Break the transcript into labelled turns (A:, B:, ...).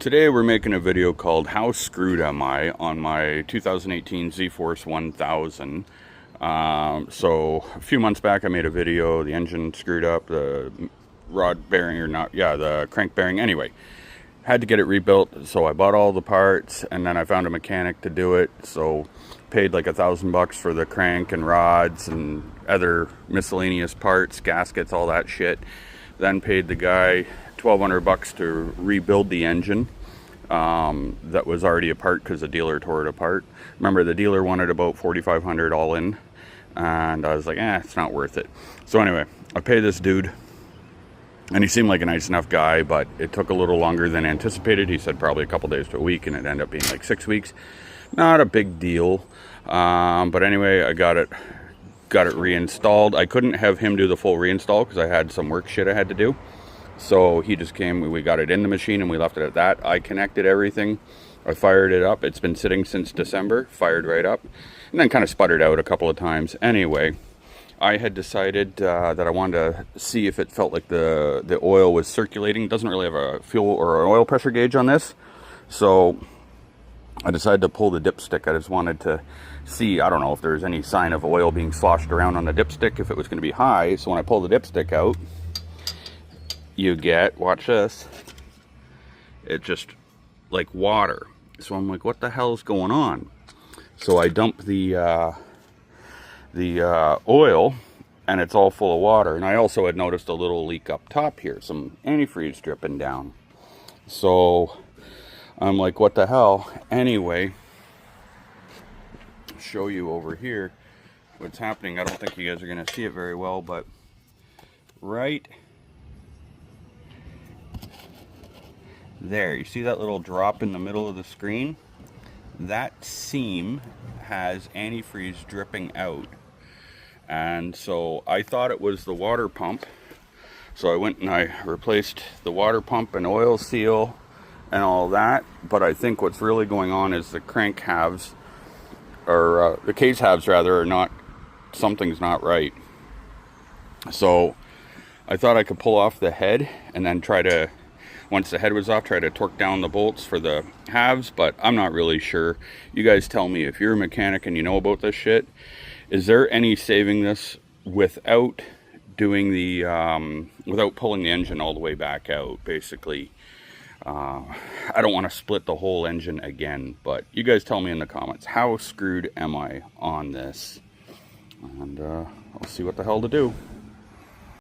A: Today we're making a video called How Screwed Am I on my 2018 Z-FORCE 1000. So a few months back I made a video, the engine screwed up, the rod bearing or not, yeah, the crank bearing. Anyway, had to get it rebuilt, so I bought all the parts and then I found a mechanic to do it. So paid like $1,000 for the crank and rods and other miscellaneous parts, gaskets, all that shit. Then paid the guy $1,200 to rebuild the engine that was already apart because the dealer tore it apart. Remember, the dealer wanted about $4,500 all in, and I was like, it's not worth it. So anyway, I paid this dude, and he seemed like a nice enough guy, but it took a little longer than anticipated. He said probably a couple days to a week, and it ended up being like 6 weeks. Not a big deal, but anyway, I got it reinstalled. I couldn't have him do the full reinstall because I had some work shit I had to do. So he just came, we got it in the machine and we left it at that. I connected everything. I fired it up. It's been sitting since December, fired right up, and then kind of sputtered out a couple of times. Anyway, I had decided that I wanted to see if it felt like the oil was circulating. It doesn't really have a fuel or an oil pressure gauge on this. So I decided to pull the dipstick. I just wanted to see, I don't know if there's any sign of oil being sloshed around on the dipstick, if it was going to be high. So when I pull the dipstick out, you get, watch this, it's just like water. So I'm like, what the hell is going on? So I dump the oil and it's all full of water. And I also had noticed a little leak up top here, some antifreeze dripping down. So I'm like, what the hell? Anyway, I'll show you over here what's happening. I don't think you guys are going to see it very well, but right there, you see that little drop in the middle of the screen? That seam has antifreeze dripping out. And so I thought it was the water pump. So I went and I replaced the water pump and oil seal and all that. But I think what's really going on is the crank halves, or the case halves rather, are not, something's not right. So I thought I could pull off the head and then try to, once the head was off, try to torque down the bolts for the halves, but I'm not really sure. You guys tell me, if you're a mechanic and you know about this shit, is there any saving this without doing the, without pulling the engine all the way back out, basically? I don't want to split the whole engine again, but you guys tell me in the comments, how screwed am I on this? And I'll see what the hell to do.